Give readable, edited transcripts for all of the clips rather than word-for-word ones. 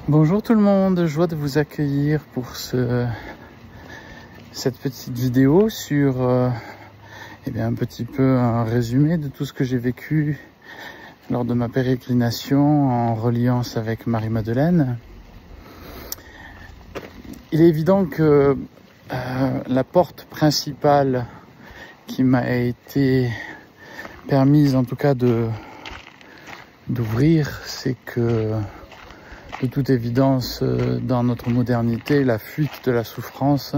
Bonjour tout le monde, joie de vous accueillir pour cette petite vidéo sur un petit peu un résumé de tout ce que j'ai vécu lors de ma pérégrination en reliance avec Marie-Madeleine. Il est évident que la porte principale qui m'a été permise en tout cas d'ouvrir, c'est que de toute évidence, dans notre modernité, la fuite de la souffrance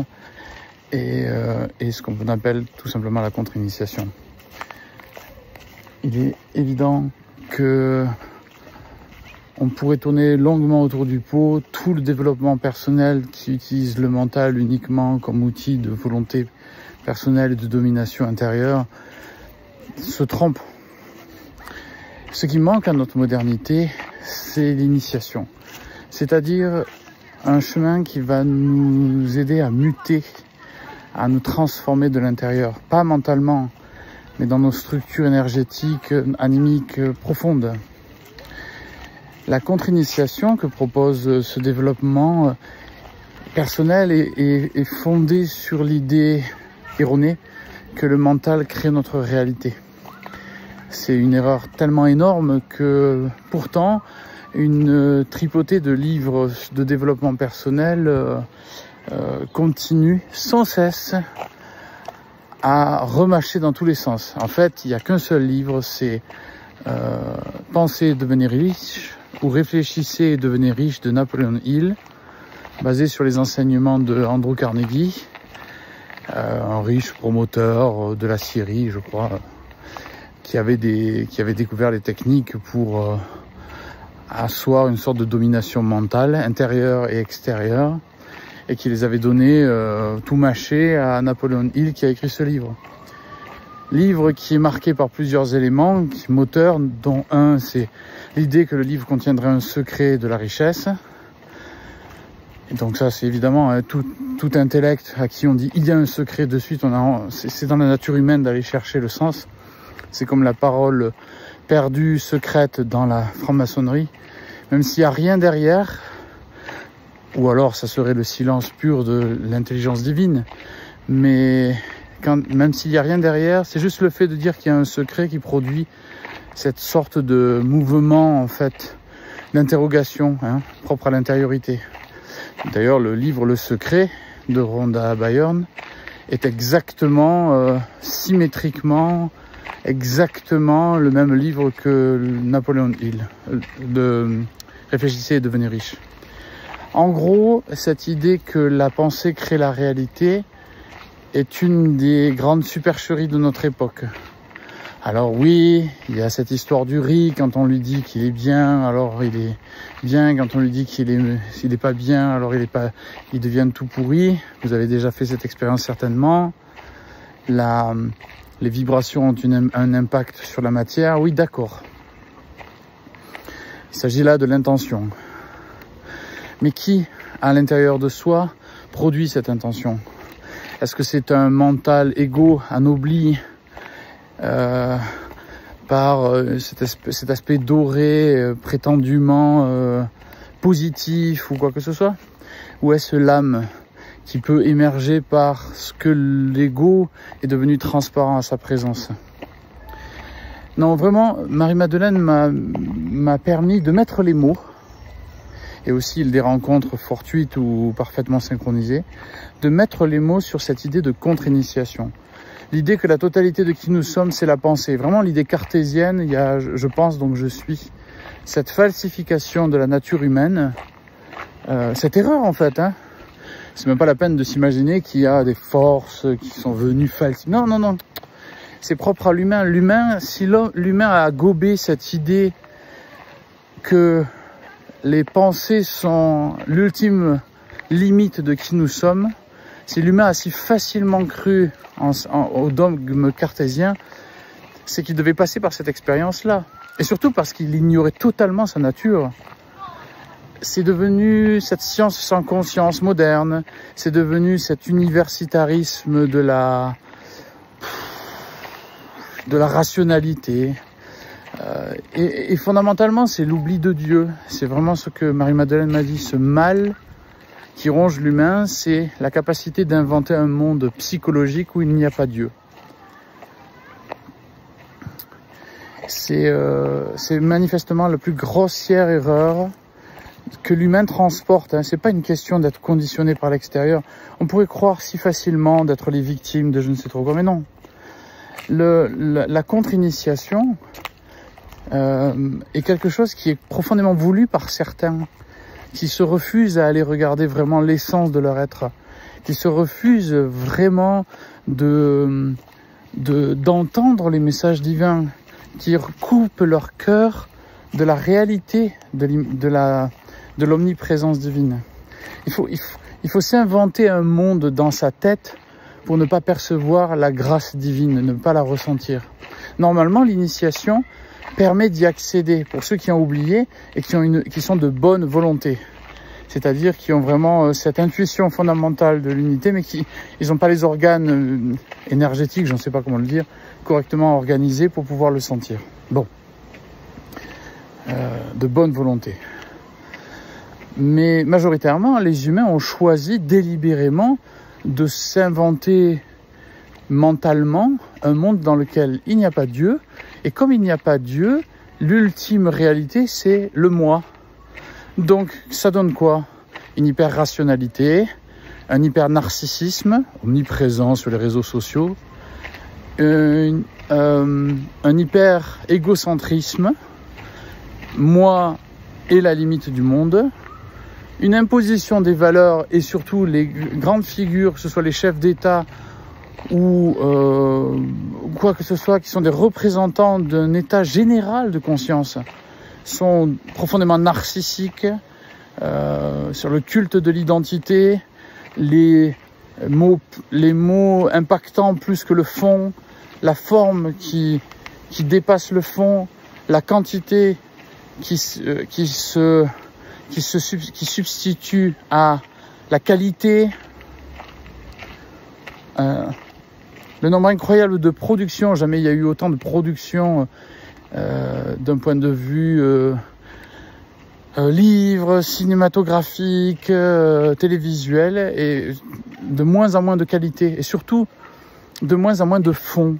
est ce qu'on appelle tout simplement la contre-initiation. Il est évident que on pourrait tourner longuement autour du pot. Tout le développement personnel qui utilise le mental uniquement comme outil de volonté personnelle et de domination intérieure se trompe. Ce qui manque à notre modernité, c'est l'initiation. C'est-à-dire un chemin qui va nous aider à muter, à nous transformer de l'intérieur. Pas mentalement, mais dans nos structures énergétiques, animiques profondes. La contre-initiation que propose ce développement personnel est fondée sur l'idée erronée que le mental crée notre réalité. C'est une erreur tellement énorme que pourtant une tripotée de livres de développement personnel continue sans cesse à remâcher dans tous les sens. En fait, il n'y a qu'un seul livre, c'est Pensez et devenez riche ou Réfléchissez et devenez riche de Napoleon Hill, basé sur les enseignements de Andrew Carnegie, un riche promoteur de la Syrie, je crois, qui avait découvert les techniques pour asseoir une sorte de domination mentale, intérieure et extérieure, et qui les avait donnés tout mâché à Napoleon Hill qui a écrit ce livre. Livre qui est marqué par plusieurs éléments moteurs, dont un, c'est l'idée que le livre contiendrait un secret de la richesse. Et donc ça, c'est évidemment tout intellect à qui on dit il y a un secret de suite, c'est dans la nature humaine d'aller chercher le sens. C'est comme la parole perdue, secrète dans la franc-maçonnerie. Même s'il n'y a rien derrière, ou alors ça serait le silence pur de l'intelligence divine, mais même s'il n'y a rien derrière, c'est juste le fait de dire qu'il y a un secret qui produit cette sorte de mouvement, en fait, d'interrogation, propre à l'intériorité. D'ailleurs, le livre Le Secret de Rhonda Byrne est exactement, symétriquement, exactement le même livre que Napoleon Hill, de Réfléchissez et devenez riche. En gros, cette idée que la pensée crée la réalité est une des grandes supercheries de notre époque. Alors oui, il y a cette histoire du riz, quand on lui dit qu'il est bien, alors il est bien, quand on lui dit qu'il est pas bien, alors il devient tout pourri. Vous avez déjà fait cette expérience certainement. Les vibrations ont un impact sur la matière, oui d'accord. Il s'agit là de l'intention. Mais qui, à l'intérieur de soi, produit cette intention? Est-ce que c'est un mental égo anobli par cet aspect doré, prétendument positif ou quoi que ce soit? Ou est-ce l'âme qui peut émerger parce que l'ego est devenu transparent à sa présence? Non, vraiment, Marie-Madeleine m'a permis de mettre les mots, et aussi des rencontres fortuites ou parfaitement synchronisées, de mettre les mots sur cette idée de contre-initiation. L'idée que la totalité de qui nous sommes, c'est la pensée. Vraiment l'idée cartésienne, il y a je pense donc je suis. Cette falsification de la nature humaine, cette erreur en fait, c'est même pas la peine de s'imaginer qu'il y a des forces qui sont venues falsifier. Non, non, non. C'est propre à l'humain. Si l'humain a gobé cette idée que les pensées sont l'ultime limite de qui nous sommes, si l'humain a si facilement cru au dogme cartésien, c'est qu'il devait passer par cette expérience-là. Et surtout parce qu'il ignorait totalement sa nature. C'est devenu cette science sans conscience moderne, c'est devenu cet universitarisme de la rationalité, Et fondamentalement, c'est l'oubli de Dieu. C'est vraiment ce que Marie-Madeleine m'a dit, ce mal qui ronge l'humain, c'est la capacité d'inventer un monde psychologique où il n'y a pas Dieu. C'est manifestement la plus grossière erreur que l'humain transporte. Hein. C'est pas une question d'être conditionné par l'extérieur. On pourrait croire si facilement d'être les victimes de je ne sais trop quoi, mais non. La contre-initiation est quelque chose qui est profondément voulu par certains, qui se refusent à aller regarder vraiment l'essence de leur être, qui se refusent vraiment d'entendre les messages divins, qui coupent leur cœur de la réalité de l'omniprésence divine. Il faut s'inventer un monde dans sa tête pour ne pas percevoir la grâce divine, ne pas la ressentir. Normalement, l'initiation permet d'y accéder pour ceux qui ont oublié et qui sont de bonne volonté. C'est-à-dire qui ont vraiment cette intuition fondamentale de l'unité, mais ils n'ont pas les organes énergétiques, je ne sais pas comment le dire, correctement organisés pour pouvoir le sentir. Bon. De bonne volonté. Mais majoritairement, les humains ont choisi délibérément de s'inventer mentalement un monde dans lequel il n'y a pas Dieu. Et comme il n'y a pas Dieu, l'ultime réalité, c'est le moi. Donc, ça donne quoi? Une hyper-rationalité, un hyper-narcissisme, omniprésent sur les réseaux sociaux, un hyper-égocentrisme, moi et la limite du monde, une imposition des valeurs et surtout les grandes figures, que ce soit les chefs d'État ou quoi que ce soit, qui sont des représentants d'un état général de conscience, sont profondément narcissiques sur le culte de l'identité, les mots impactants plus que le fond, la forme qui dépasse le fond, la quantité qui substitue à la qualité, le nombre incroyable de productions, jamais il y a eu autant de productions d'un point de vue livre, cinématographique, télévisuel, et de moins en moins de qualité, et surtout de moins en moins de fond.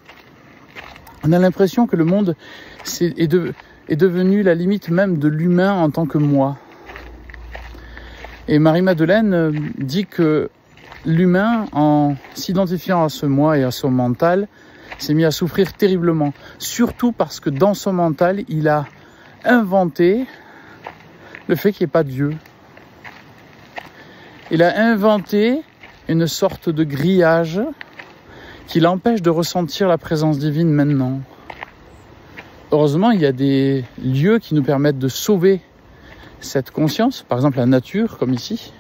On a l'impression que le monde est devenu la limite même de l'humain en tant que moi. Et Marie-Madeleine dit que l'humain, en s'identifiant à ce moi et à son mental, s'est mis à souffrir terriblement. Surtout parce que dans son mental, il a inventé le fait qu'il n'y ait pas Dieu. Il a inventé une sorte de grillage qui l'empêche de ressentir la présence divine maintenant. Heureusement, il y a des lieux qui nous permettent de sauver cette conscience, par exemple la nature, comme ici.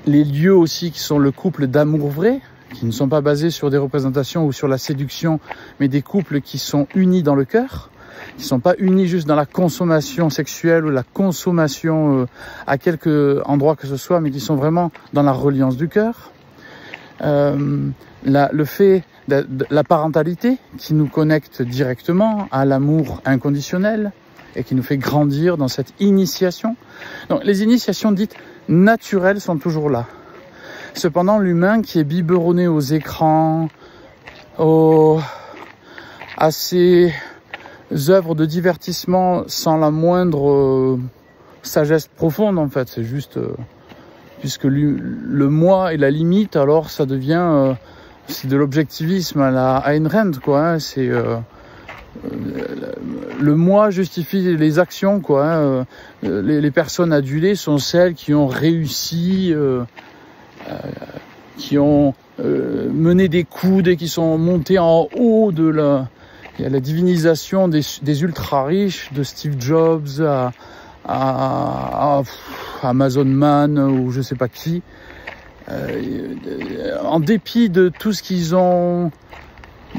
Les lieux aussi qui sont le couple d'amour vrai, qui ne sont pas basés sur des représentations ou sur la séduction, mais des couples qui sont unis dans le cœur, qui ne sont pas unis juste dans la consommation sexuelle ou la consommation à quelque endroit que ce soit, mais qui sont vraiment dans la reliance du cœur. Le fait de la parentalité qui nous connecte directement à l'amour inconditionnel et qui nous fait grandir dans cette initiation. Donc, les initiations dites naturelles sont toujours là. Cependant, l'humain qui est biberonné aux écrans, à ses œuvres de divertissement sans la moindre sagesse profonde, en fait, c'est juste puisque le moi est la limite, alors ça devient c'est de l'objectivisme à la Ayn Rand, quoi. Hein, c'est le moi justifie les actions, quoi. Hein, les personnes adulées sont celles qui ont réussi, qui ont mené des coudes et qui sont montées en haut de la divinisation des ultra riches, de Steve Jobs à Amazon Man ou je sais pas qui. En dépit de tout ce qu'ils ont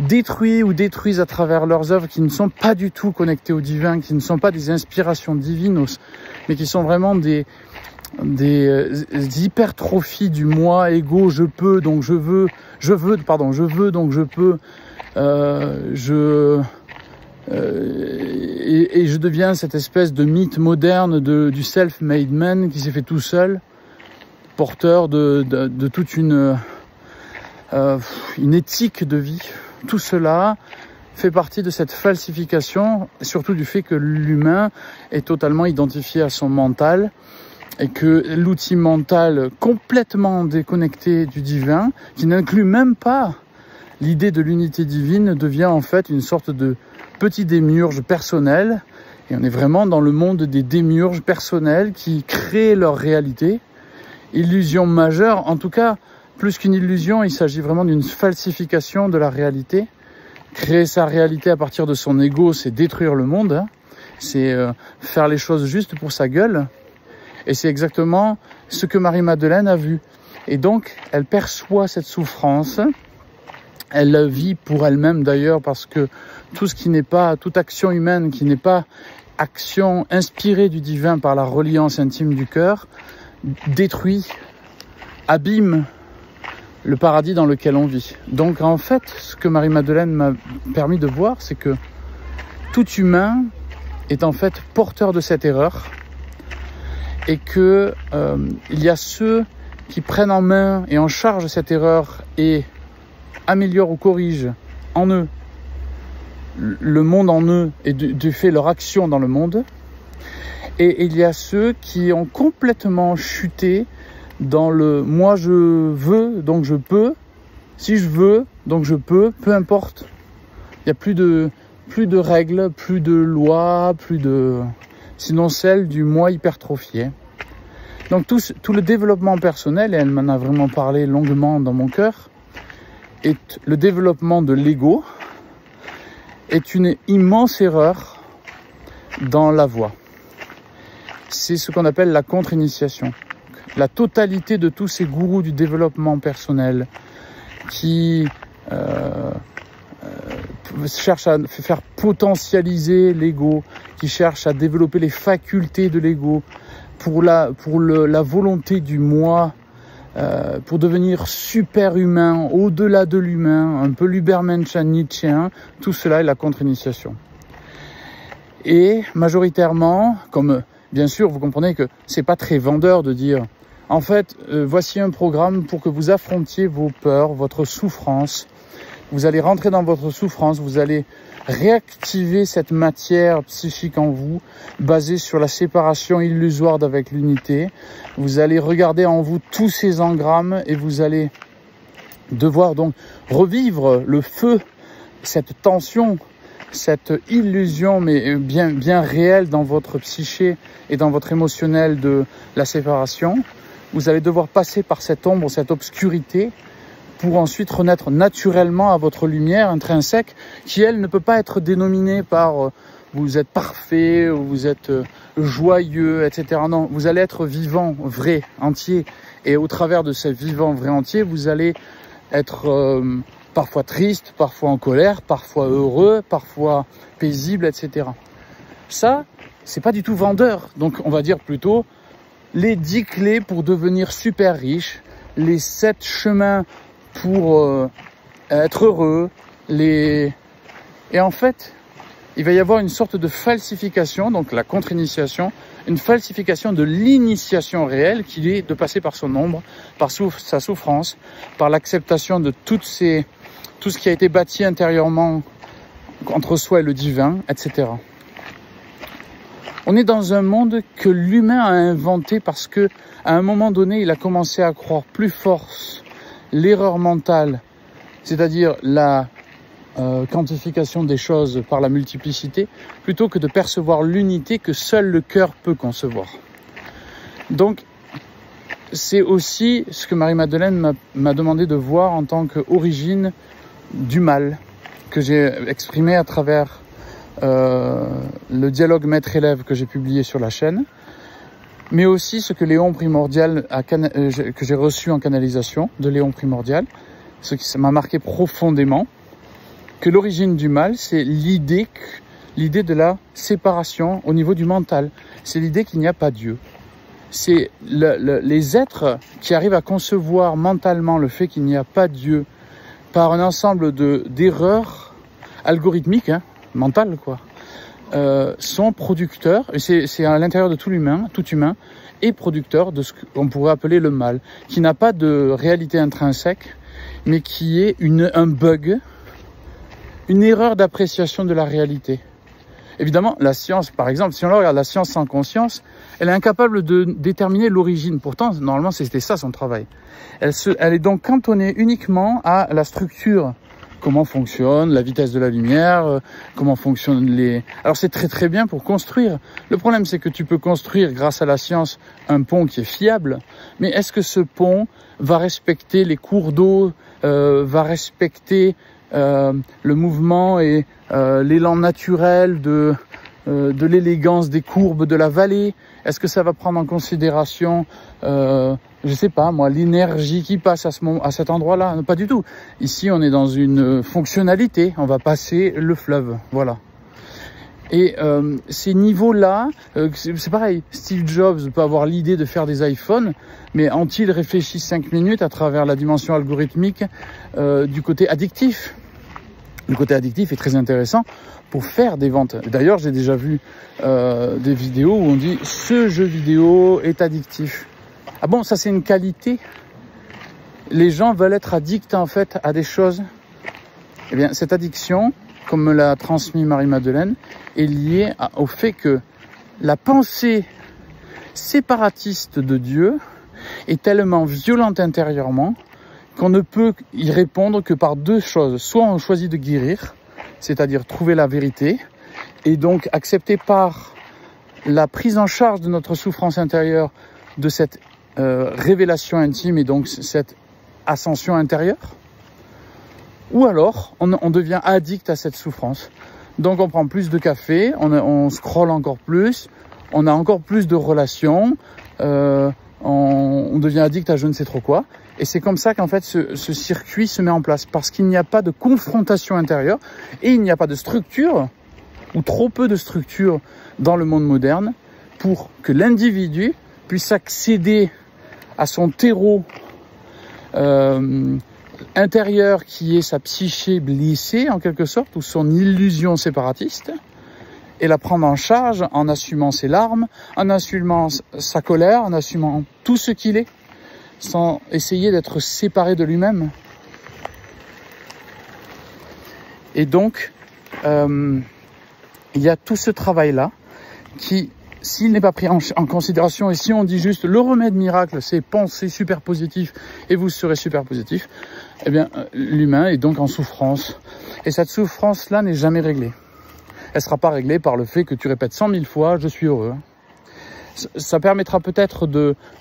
détruit ou détruisent à travers leurs œuvres, qui ne sont pas du tout connectées au divin, qui ne sont pas des inspirations divines, mais qui sont vraiment des hypertrophies du moi ego, je peux donc je veux donc je peux, et je deviens cette espèce de mythe moderne du self-made man qui s'est fait tout seul, porteur de toute une éthique de vie. Tout cela fait partie de cette falsification, et surtout du fait que l'humain est totalement identifié à son mental, et que l'outil mental complètement déconnecté du divin, qui n'inclut même pas l'idée de l'unité divine, devient en fait une sorte de petit démiurge personnel. Et on est vraiment dans le monde des démiurges personnels qui créent leur réalité. Illusion majeure, en tout cas, plus qu'une illusion, il s'agit vraiment d'une falsification de la réalité. Créer sa réalité à partir de son ego, c'est détruire le monde, hein. C'est faire les choses juste pour sa gueule. Et c'est exactement ce que Marie-Madeleine a vu. Et donc, elle perçoit cette souffrance. Elle la vit pour elle-même d'ailleurs, parce que tout ce qui n'est pas, toute action humaine qui n'est pas action inspirée du divin par la reliance intime du cœur, détruit, abîme le paradis dans lequel on vit. Donc en fait, ce que Marie-Madeleine m'a permis de voir, c'est que tout humain est en fait porteur de cette erreur, et que il y a ceux qui prennent en main et en charge cette erreur et améliorent ou corrigent en eux le monde en eux et du fait leur action dans le monde. Et il y a ceux qui ont complètement chuté dans le « moi je veux, donc je peux », si je veux, donc je peux, peu importe. Il n'y a plus de règles, plus de lois, sinon celle du moi hypertrophié. Donc tout le développement personnel, et elle m'en a vraiment parlé longuement dans mon cœur, est le développement de l'ego, est une immense erreur dans la voie. C'est ce qu'on appelle la contre-initiation. La totalité de tous ces gourous du développement personnel qui cherchent à faire potentialiser l'ego, qui cherchent à développer les facultés de l'ego pour la volonté du moi, pour devenir super humain, au-delà de l'humain, un peu l'Ubermensch Nietzschéen, tout cela est la contre-initiation. Et majoritairement, comme bien sûr vous comprenez que c'est pas très vendeur de dire en fait voici un programme pour que vous affrontiez vos peurs, votre souffrance, vous allez rentrer dans votre souffrance, vous allez réactiver cette matière psychique en vous, basée sur la séparation illusoire d'avec l'unité. Vous allez regarder en vous tous ces engrammes et vous allez devoir donc revivre le feu, cette tension, cette illusion, mais bien réelle dans votre psyché et dans votre émotionnel de la séparation. Vous allez devoir passer par cette ombre, cette obscurité, pour ensuite renaître naturellement à votre lumière intrinsèque, qui elle ne peut pas être dénominée par vous êtes parfait, vous êtes joyeux, etc. Non, vous allez être vivant, vrai, entier, et au travers de ce vivant, vrai, entier, vous allez être parfois triste, parfois en colère, parfois heureux, parfois paisible, etc. Ça, c'est pas du tout vendeur. Donc on va dire plutôt les 10 clés pour devenir super riche, les 7 chemins pour être heureux, et en fait, il va y avoir une sorte de falsification, donc la contre-initiation, une falsification de l'initiation réelle qui est de passer par son ombre, par sa souffrance, par l'acceptation de tout ce qui a été bâti intérieurement entre soi et le divin, etc. On est dans un monde que l'humain a inventé parce que à un moment donné, il a commencé à croire plus fort l'erreur mentale, c'est-à-dire la quantification des choses par la multiplicité, plutôt que de percevoir l'unité que seul le cœur peut concevoir. Donc, c'est aussi ce que Marie-Madeleine m'a demandé de voir en tant qu'origine du mal, que j'ai exprimé à travers le dialogue maître-élève que j'ai publié sur la chaîne, mais aussi ce que Léon Primordial que j'ai reçu en canalisation de Léon Primordial, ce qui m'a marqué profondément, que l'origine du mal, c'est l'idée de la séparation au niveau du mental. C'est l'idée qu'il n'y a pas Dieu. c'est les êtres qui arrivent à concevoir mentalement le fait qu'il n'y a pas Dieu par un ensemble d'erreurs algorithmiques, hein, mentales quoi, sont producteurs, et c'est à l'intérieur de tout humain, est producteur de ce qu'on pourrait appeler le mal, qui n'a pas de réalité intrinsèque, mais qui est un bug, une erreur d'appréciation de la réalité. Évidemment, la science, par exemple, si on regarde la science sans conscience, elle est incapable de déterminer l'origine. Pourtant, normalement, c'était ça son travail. Elle est donc cantonnée uniquement à la structure. Comment fonctionne la vitesse de la lumière, comment fonctionnent les... Alors c'est très très bien pour construire. Le problème c'est que tu peux construire grâce à la science un pont qui est fiable, mais est-ce que ce pont va respecter les cours d'eau, va respecter le mouvement et l'élan naturel de l'élégance des courbes de la vallée? Est-ce que ça va prendre en considération, je sais pas moi, l'énergie qui passe à cet endroit-là? Pas du tout. Ici, on est dans une fonctionnalité. On va passer le fleuve, voilà. Et ces niveaux-là, c'est pareil. Steve Jobs peut avoir l'idée de faire des iPhones, mais ont-ils réfléchi 5 minutes à travers la dimension algorithmique du côté addictif? Le côté addictif est très intéressant pour faire des ventes. D'ailleurs, j'ai déjà vu des vidéos où on dit « ce jeu vidéo est addictif ». Ah bon, ça c'est une qualité? Les gens veulent être addicts en fait à des choses. Eh bien, cette addiction, comme me l'a transmis Marie-Madeleine, est liée au fait que la pensée séparatiste de Dieu est tellement violente intérieurement qu'on ne peut y répondre que par deux choses. Soit on choisit de guérir, c'est-à-dire trouver la vérité, et donc accepter par la prise en charge de notre souffrance intérieure, de cette révélation intime et donc cette ascension intérieure, ou alors on devient addict à cette souffrance. Donc on prend plus de café, on scrolle encore plus, on a encore plus de relations, on devient addict à je ne sais trop quoi. Et c'est comme ça qu'en fait ce circuit se met en place, parce qu'il n'y a pas de confrontation intérieure et il n'y a pas de structure, ou trop peu de structure dans le monde moderne, pour que l'individu puisse accéder à son terreau intérieur qui est sa psyché blessée en quelque sorte, ou son illusion séparatiste, et la prendre en charge en assumant ses larmes, en assumant sa colère, en assumant tout ce qu'il est, sans essayer d'être séparé de lui-même. Et donc, il y a tout ce travail-là qui, s'il n'est pas pris en considération, et si on dit juste le remède miracle, c'est penser super positif et vous serez super positif, eh bien, l'humain est donc en souffrance. Et cette souffrance-là n'est jamais réglée. Elle ne sera pas réglée par le fait que tu répètes 100 000 fois « je suis heureux ». Ça permettra peut-être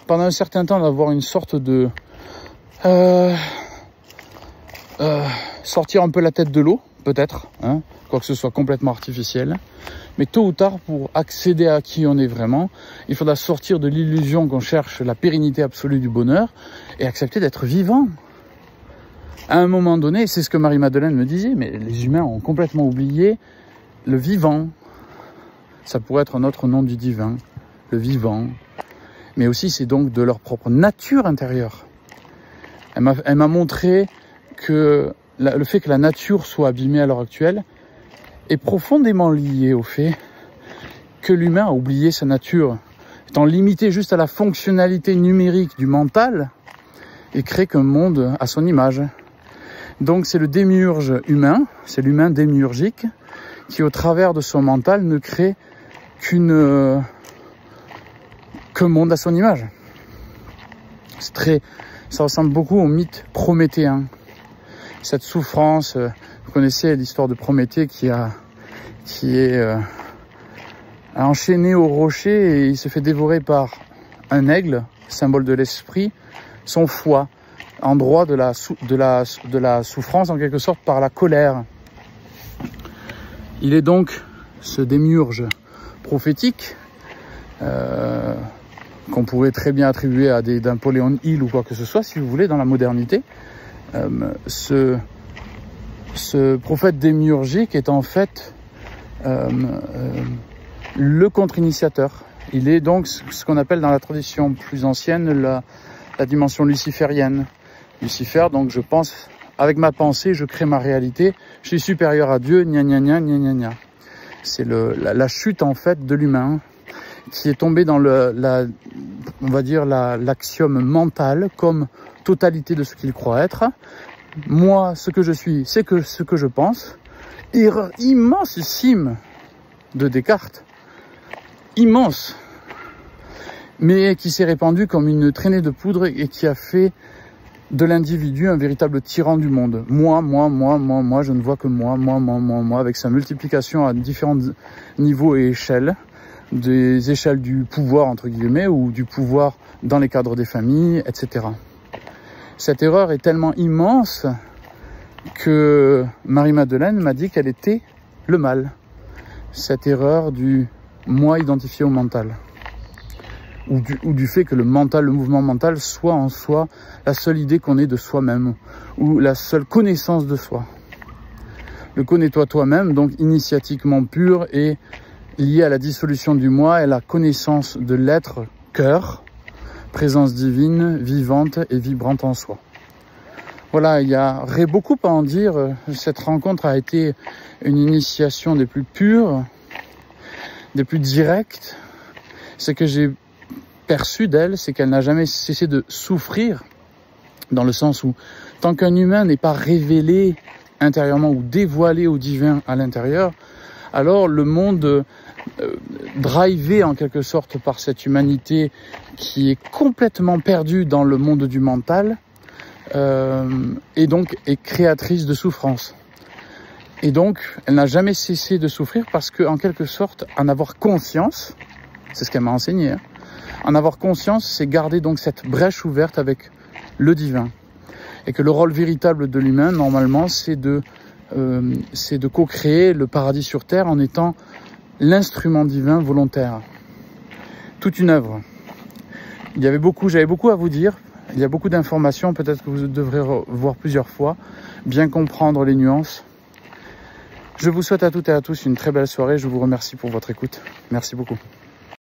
pendant un certain temps, d'avoir une sorte de... sortir un peu la tête de l'eau, peut-être, hein, quoique ce soit complètement artificiel. Mais tôt ou tard, pour accéder à qui on est vraiment, il faudra sortir de l'illusion qu'on cherche la pérennité absolue du bonheur et accepter d'être vivant. À un moment donné, c'est ce que Marie-Madeleine me disait, mais les humains ont complètement oublié le vivant. Ça pourrait être un autre nom du divin. Le vivant, mais aussi c'est donc de leur propre nature intérieure. Elle m'a montré que le fait que la nature soit abîmée à l'heure actuelle est profondément lié au fait que l'humain a oublié sa nature, étant limité juste à la fonctionnalité numérique du mental et crée qu'un monde à son image. Donc c'est le démiurge humain, c'est l'humain démiurgique qui au travers de son mental ne crée qu'un monde à son image. Ça ressemble beaucoup au mythe prométhéen. Cette souffrance, vous connaissez l'histoire de Prométhée qui est enchaîné au rocher et il se fait dévorer par un aigle, symbole de l'esprit, son foie, endroit de la souffrance en quelque sorte par la colère. Il est donc ce démiurge prophétique qu'on pourrait très bien attribuer à des Napoléon Hill ou quoi que ce soit, si vous voulez, dans la modernité. Ce prophète démiurgique est en fait le contre-initiateur. Il est donc ce qu'on appelle dans la tradition plus ancienne la dimension luciférienne. Lucifer, donc je pense, avec ma pensée, je crée ma réalité, je suis supérieur à Dieu, gna gna gna gna gna gna. C'est la chute en fait de l'humain qui est tombé dans on va dire l'axiome mental comme totalité de ce qu'il croit être. Moi, ce que je suis, c'est ce que je pense. Erreur immensissime de Descartes, immense, mais qui s'est répandue comme une traînée de poudre et qui a fait de l'individu un véritable tyran du monde. Moi, je ne vois que moi, avec sa multiplication à différents niveaux et échelles, des échelles du pouvoir, entre guillemets, ou du pouvoir dans les cadres des familles, etc. Cette erreur est tellement immense que Marie-Madeleine m'a dit qu'elle était le mal. Cette erreur du moi identifié au mental. Ou du fait que le mental, le mouvement mental soit en soi la seule idée qu'on ait de soi-même, ou la seule connaissance de soi. Le connais-toi toi-même, donc initiatiquement pur et lié à la dissolution du moi et la connaissance de l'être cœur, présence divine, vivante et vibrante en soi. Voilà, il y aurait beaucoup à en dire. Cette rencontre a été une initiation des plus pures, des plus directes. Ce que j'ai perçu d'elle, c'est qu'elle n'a jamais cessé de souffrir, dans le sens où tant qu'un humain n'est pas révélé intérieurement ou dévoilé au divin à l'intérieur, alors le monde drivé en quelque sorte par cette humanité qui est complètement perdue dans le monde du mental, et donc est créatrice de souffrance. Et donc, elle n'a jamais cessé de souffrir parce que, en quelque sorte, en avoir conscience, c'est ce qu'elle m'a enseigné, hein, en avoir conscience, c'est garder donc cette brèche ouverte avec le divin. Et que le rôle véritable de l'humain, normalement, c'est de co-créer le paradis sur terre en étant l'instrument divin volontaire. Toute une œuvre. J'avais beaucoup à vous dire. Il y a beaucoup d'informations, peut-être que vous devrez voir plusieurs fois, bien comprendre les nuances. Je vous souhaite à toutes et à tous une très belle soirée. Je vous remercie pour votre écoute. Merci beaucoup.